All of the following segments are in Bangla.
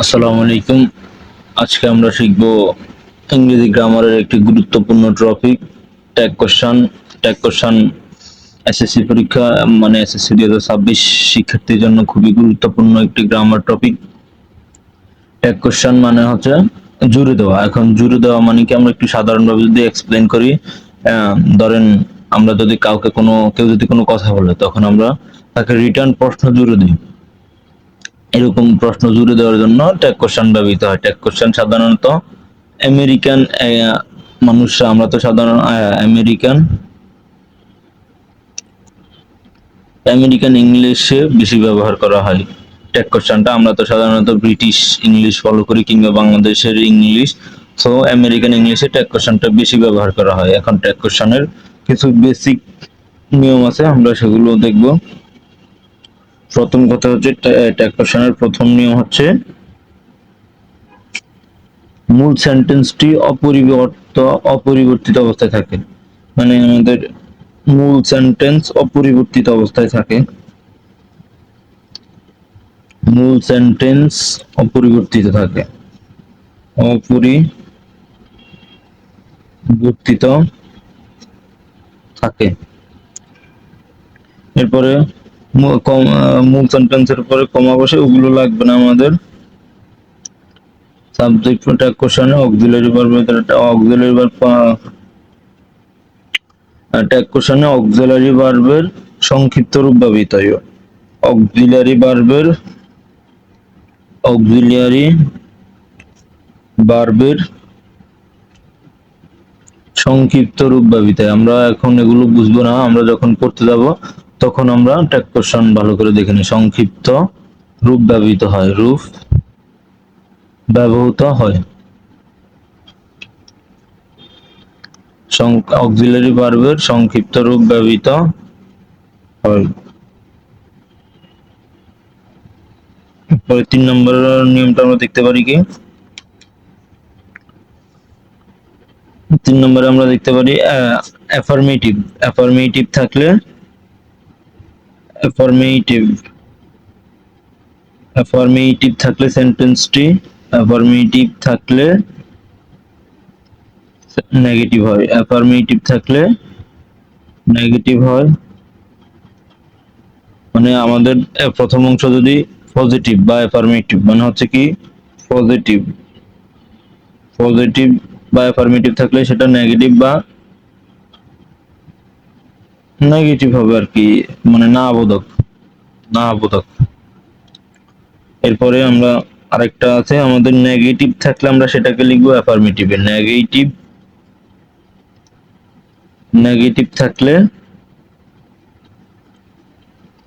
আসসালামু আলাইকুম। আজকে আমরা শিখব ইংরেজি গ্রামারের একটি গুরুত্বপূর্ণ topic, tag question. Tag question SSC পরীক্ষা মানে এসএসসি 2026 শিক্ষার্থীর জন্য খুবই গুরুত্বপূর্ণ একটি গ্রামার টপিক। ট্যাগ কোশ্চেন মানে হচ্ছে জুড়ে দেওয়া। এখন জুড়ে দেওয়া মানে কি, আমরা একটু সাধারণভাবে যদি এক্সপ্লেন করি, ধরেন আমরা যদি কেউ যদি কোনো কথা বলে, তখন আমরা তাকে রিটার্ন প্রশ্ন জুড়ে দিই। এরকম প্রশ্ন জুড়ে দেওয়ার জন্য ট্যাগ কোশ্চেন ব্যবহৃত হয়। ট্যাগ কোশ্চেন সাধারণত আমেরিকান মানুষরা, আমরা তো সাধারণ আমেরিকান আমেরিকান ইংলিশে বেশি ব্যবহার করা হয়। ট্যাগ কোশ্চেনটা আমরা তো সাধারণত ব্রিটিশ ইংলিশ ফলো করি, কিংবা বাংলাদেশের ইংলিশ। সো আমেরিকান ইংলিশে ট্যাগ কোশ্চেনটা বেশি ব্যবহার করা হয়। এখন ট্যাগ কোশ্চেনের কিছু বেসিক নিয়ম আছে, আমরা সেগুলো দেখব। প্রথম কথা হচ্ছে, ট্যাগ কোশ্চেনের প্রথম নিয়ম হচ্ছে মূল সেন্টেন্সটি অপরিবর্তিত অবস্থায় থাকে। মানে আমাদের মূল সেন্টেন্স অপরিবর্তিত অবস্থায় থাকে। মূল সেন্টেন্স অপরিবর্তিত থাকে, অপরিবর্তিত থাকে। এরপরে মূল সেন্টেন্সের পরে কমা বসে, ওগুলো লাগবে না আমাদের। সাবজেক্ট ট্যাগ কোশ্চেনে auxiliary verb, auxiliary verb tag কোশ্চেনে অক্সিলারি ভার্বের সংক্ষিপ্ত রূপ ব্যবহৃত হয়। অক্সিলারি ভার্বের অক্সিলিয়ারি ভার্বের সংক্ষিপ্ত রূপ ব্যবহৃত হয়। আমরা এখন এগুলো বুঝবো না, আমরা যখন পড়তে যাব তখন আমরা ট্যাগ কোশ্চেন ভালো করে দেখে নিই। সংক্ষিপ্ত রূপ ব্যবহৃত হয়, অক্সিলারি ভার্বের সংক্ষিপ্ত রূপ ব্যবহৃত হয়। পরে 3 নম্বর নিয়মটা আমরা দেখতে পারি কি, 3 নম্বরে আমরা দেখতে পারি অ্যাফার্মেটিভ। অ্যাফার্মেটিভ থাকলে অ্যাফার্মেটিভ অ্যাফার্মেটিভ থাকলে সেন্টেন্সটি অ্যাফার্মেটিভ থাকলে নেগেটিভ হয়। অ্যাফার্মেটিভ থাকলে নেগেটিভ হয়, মানে আমাদের প্রথম অংশ যদি পজিটিভ বা অ্যাফার্মেটিভ, মানে হচ্ছে কি পজিটিভ পজিটিভ বা অ্যাফার্মেটিভ থাকলে সেটা নেগেটিভ হবে আর কি, মানে না বোধক। এরপরে আমরা আরেকটা আছে, আমাদের নেগেটিভ থাকলে আমরা সেটাকে লিখবো অ্যাফার্মেটিভে। নেগেটিভ থাকলে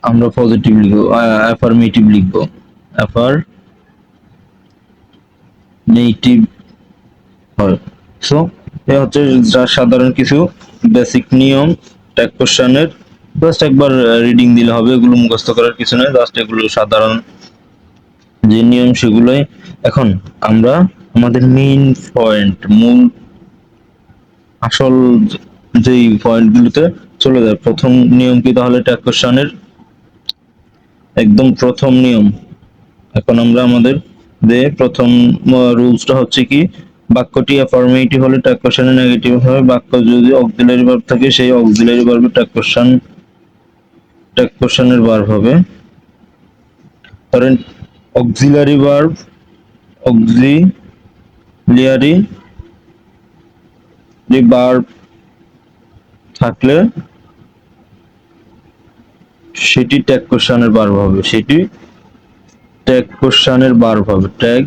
আমরা পজিটিভ লিখবো, অ্যাফার্মেটিভ লিখবো, অ্যাফার্মেটিভ হয়। সো এ হচ্ছে যা সাধারণ কিছু বেসিক নিয়ম ট্যাগ কোশ্চেনের। জাস্ট একবার রিডিং দিলে হবে, এগুলো মুখস্থ করার কিছু নয়, জাস্ট এগুলো সাধারণ যে নিয়ম সেগুলোই। এখন আমরা আমাদের মেইন পয়েন্ট, মূল আসল যেই পয়েন্টগুলোতে চলে যায়। প্রথম নিয়ম কি তাহলে ট্যাগ কোশ্চেনের? একদম প্রথম নিয়ম। এখন আমরা আমাদের যে প্রথম রুলসটা হচ্ছে কি, বাক্যটি অ্যাফার্মেটিভ হলে ট্যাগ কোশ্চেনে নেগেটিভ হবে। বাক্য যদি অক্সিলারি ভার্ব থাকে, সেই অক্সিলারি ভার্বে ট্যাগ কোশ্চেনের ভার্ব হবে। ধরেন অক্সিলারি ভার্ব থাকলে সেটি ট্যাগ কোশ্চেনের ভার্ব হবে। ট্যাগ কোশ্চেনের ভার্ব হবে। ট্যাগ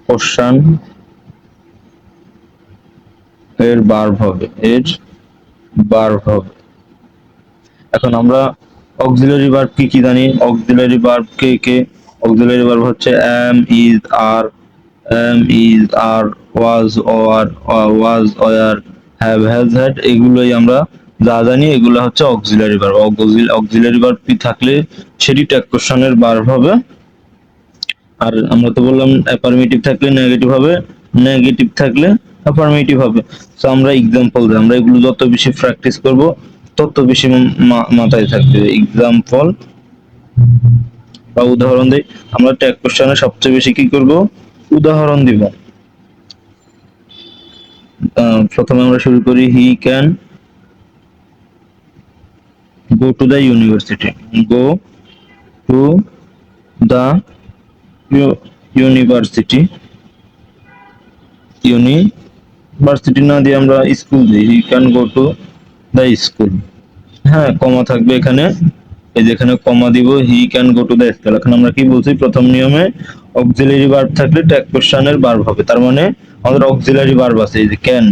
কোশ্চেন এর ভার্ব হবে। এখন আমরা অক্সিলারি ভার্ব কি জানি? অক্সিলারি ভার্ব অক্সিলারি ভার্ব হচ্ছে am, is, are, was, were, have, has, had। এগুলোই আমরা যা জানি, এগুলো হচ্ছে অক্সিলারি ভার্ব। অক্সিলারি ভার্ব থাকলে সেটি ট্যাগ কোশ্চেনের ভার্ব হবে। আর আমরা তো বললাম অ্যাফার্মেটিভ থাকলে নেগেটিভ হবে, নেগেটিভ থাকলে অ্যাফার্মেটিভ হবে। তো আমরা এক্সাম্পল দিই, আমরা এগুলো যত বেশি প্র্যাকটিস করব তত বেশি মাথায় থাকবে। এক্সাম্পল বা উদাহরণ দেই। আমরা ট্যাগ কোশ্চেনে সবচেয়ে বেশি কি করব, উদাহরণ দিব। প্রথমে আমরা শুরু করি, he can go to the university, go to the university, university না দিয়ে আমরা স্কুল দিই, he can go to the school. হ্যাঁ, কমা থাকবে এখানে, এই যে এখানে কমা দিব, he can go to the school. এখন আমরা কি বলছি, প্রথম নিয়মে অক্সিলারি ভার্ব থাকলে ট্যাগ কোশ্চেনের ভার্ব হবে, তার মানে আমাদের অক্সিলারি ভার্ব আছে, এই যে ক্যান,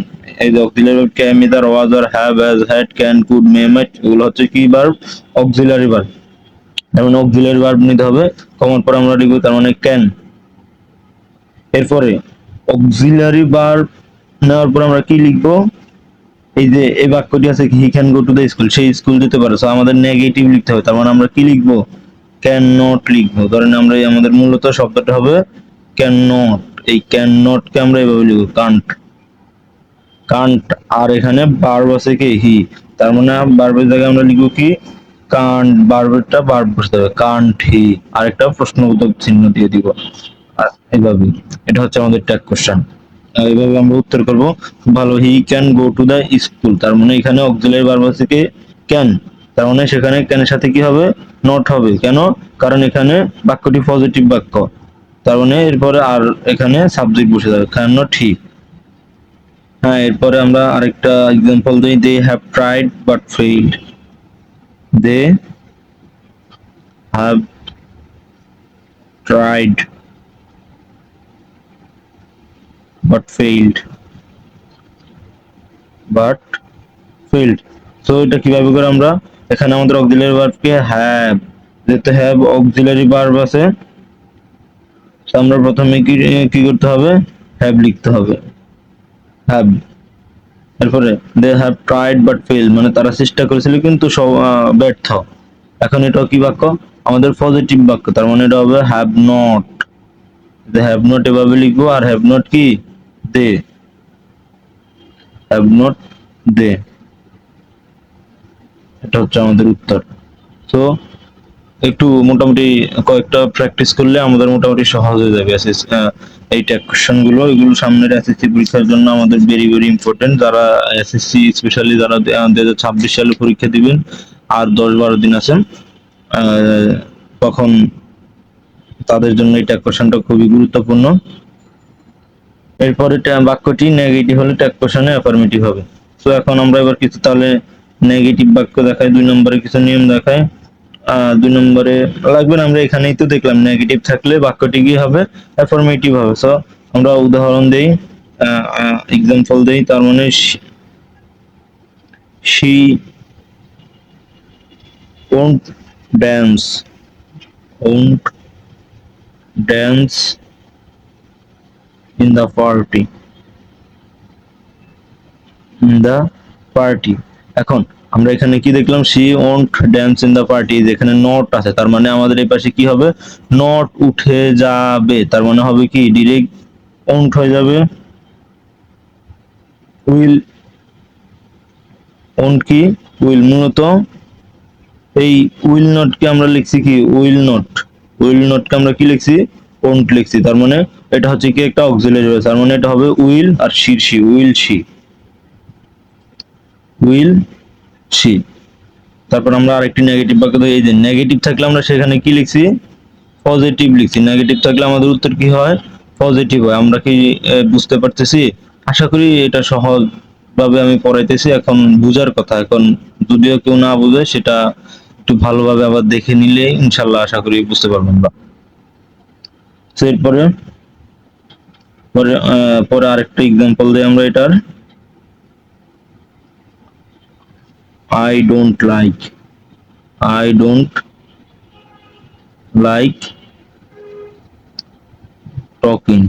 এই যে auxiliary verb can, either, was, আর have, has, had, can, could, may, might, এগুলো হচ্ছে কি ভার্ব, অক্সিলারি ভার্ব। তার মানে অক্সিলারি ভার্ব নিতে হবে, কমার পর আমরা লিখব তার মানে ক্যান। এরপরে অক্সিলারি ভার্ব নেওয়ার পর আমরা কি লিখবো, এই যে এই বাক্যটি আছে, he can go to the school, সেই স্কুল যেতে পারে, সো আমাদের নেগেটিভ লিখতে হবে, তার মানে আমরা কি লিখবো, ক্যান নট লিখবো। ধরেন আমরা আমাদের মূলত শব্দটা হবে ক্যান নট, এই ক্যান নট কে আমরা এভাবে লিখবো, কান্ট, কান্ট। আর এখানে ভার্ব আছে কি, হি, তার মানে ভার্বের জায়গায় আমরা লিখবো কি, কান্ট, ভার্বেরটা ভার্ব বসতে হবে, কান্ট হি, আরেকটা প্রশ্নবোধক চিহ্ন দিয়ে দিব। আর এইভাবে, এটা হচ্ছে আমাদের ট্যাগ কোশ্চেন। এইভাবে আমরা উত্তর করব। ভালো, he can go to the school, তার মানে এখানে অক্সিলারি ভার্ব আছে কি, ক্যান, তার মানে সেখানে ক্যানের সাথে কি হবে, নট হবে। কেন, কারণ এখানে বাক্যটি পজিটিভ বাক্য, তার মানে এরপরে আর এখানে সাবজেক্ট বসে যাবে, ক্যান নট হি। হ্যাঁ, এরপরে আমরা আরেকটা এক্সাম্পল দিই, they have tried but failed, they have tried but failed, but failed. So এটা কিভাবে করে আমরা, এখানে আমাদের অক্সিলারি ভার্ব কে হ্যাভ, যেহেতু হ্যাভ অক্সিলারি ভার্ব আছে, তো আমরা প্রথমে কি কি করতে হবে, হ্যাভ লিখতে হবে, হ্যাভ। এরপরে they have tried but fail, মানে তারা চেষ্টা করেছিল কিন্তু সব ব্যর্থ। এখন এটা কি বাক্য, আমাদের পজিটিভ বাক্য, তার মানে এটা হবে have not, they have not এভাবে লিখবো, আর হ্যাভ নট কি, দে, হ্যাভ নট দে, এটা হচ্ছে আমাদের উত্তর। তো একটু মোটামুটি কয়েকটা প্র্যাকটিস করলে আমাদের মোটামুটি সহজ হয়ে যাবে এই ট্যাগ কোশ্চেন গুলো, এগুলো সামনের এসএসসি পরীক্ষার জন্য আমাদের ভেরি ভেরি ইম্পর্টেন্ট। যারা এসএসসি স্পেশালি যারা 2026 সালে পরীক্ষা দিবেন, আর 10-12 দিন আছে, তখন তাদের জন্য এই ট্যাগ কোশ্চেনটা খুবই গুরুত্বপূর্ণ। এরপরে বাক্যটি নেগেটিভ হলে ট্যাগ কোশ্চেনে অ্যাফার্মেটিভ হবে। তো এখন আমরা এবার কিছু তাহলে নেগেটিভ বাক্য দেখাই, 2 নম্বরে কিছু নিয়ম দেখাই। 2 নম্বরে লাগবে না, আমরা এখানেই তো দেখলাম নেগেটিভ থাকলে বাক্যটি কি হবে, অ্যাফার্মেটিভ হবে। সো আমরা উদাহরণ দেই, এক্সাম্পল দেই, তার মানে she won't dance, won't dance in the party, in the party। এখন আমরা এখানে কি দেখলাম, she won't dance in the party, যেখানে নট আছে, তার মানে আমাদের এই পাশে কি হবে, নট উঠে যাবে, তার মানে হবে কি, ডিরেক্ট won't হয়ে যাবে, উইল, won't কি, উইল। মূলত এই উইল নট কে আমরা লিখছি কি, উইল নট, উইল নট কে আমরা কি লিখছি, won't লিখছি, তার মানে এটা হচ্ছে কি একটা অক্সিলারি ভার্ব, তার মানে এটা হবে উইল আর শির, she, will she, will she. তারপর আমরা আরেকটি নেগেটিভ বাক্য দেখি, এই যে নেগেটিভ থাকলে আমরা সেখানে কি লিখছি, পজিটিভ লিখছি, নেগেটিভ থাকলে আমাদের উত্তর কি হয়, পজিটিভ হয়। আমরা কি বুঝতে পারতেছি, আশা করি এটা সহজ ভাবে আমি পড়াইতেছি, এখন বুঝার কথা, এখন যদিও কেউ না বুঝে সেটা একটু ভালোভাবে আবার দেখে নিলে ইনশাল্লাহ আশা করি বুঝতে পারবেন আমরা। তো এরপরে পরে পরে আরেকটা এক্সাম্পল দিই আমরা এটার, I don't like, I don't like talking,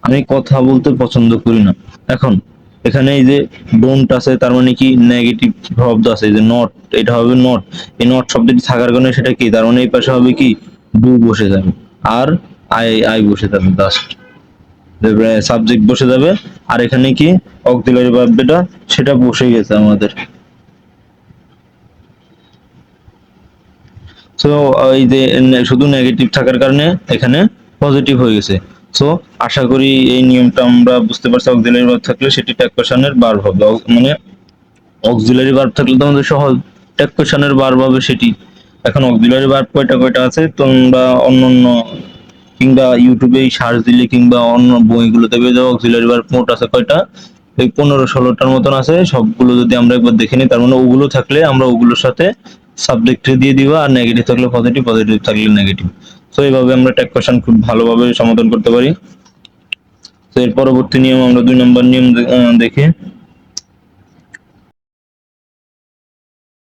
আমি কথা বলতে পছন্দ করি না। এখন এখানে এই যে ডোন্ট আছে, তার মানে কি নেগেটিভ শব্দ আছে, এই যে নট, এটা হবে নট, এই নট শব্দটি থাকার কারণে সেটা কি, তার মানে এই পাশে হবে কি, ডু বসে যাবে, আর আই, আই বসে যাবে, জাস্ট সাবজেক্ট বসে যাবে, আর এখানে কি অক্সিলারি ভার্বটা সেটা বসে গেছে আমাদের। সো এই যে শুধু নেগেটিভ থাকার কারণে এখানে পজিটিভ হয়ে গেছে। সো আশা করি এই নিয়মটা আমরা বুঝতে পারছি। অক্সিলারি ভার্ব থাকলে সেটি ট্যাগ কোশ্চেনের ভার্ব হবে, মানে অক্সিলারি ভার্ব থাকলে তো আমাদের সহজ, ট্যাগ কোশ্চেনের ভার্ব হবে সেটি। এখন অক্সিলারি ভার্ব কয়টা কয়টা আছে তোমরা অন্য কিংবা ইউটিউবে সার্চ দিলে কিংবা অন্য বইগুলোতে পেয়ে যাও। অক্সিলারি ভার্ব মোট আছে কয়টা, এই 15-16টার মতন আছে। সবগুলো যদি আমরা একবার দেখে নিই, তার মানে ওগুলো থাকলে আমরা ওগুলোর সাথে সাবজেক্ট দিয়ে দিবা, আর নেগেটিভ থাকলে পজিটিভ, পজিটিভ থাকলে নেগেটিভ। তো এইভাবে আমরা ট্যাগ কোশ্চেন খুব ভালোভাবে সমাধান করতে পারি। তো এর পরবর্তী নিয়ম আমরা 2 নম্বর নিয়ম দেখি।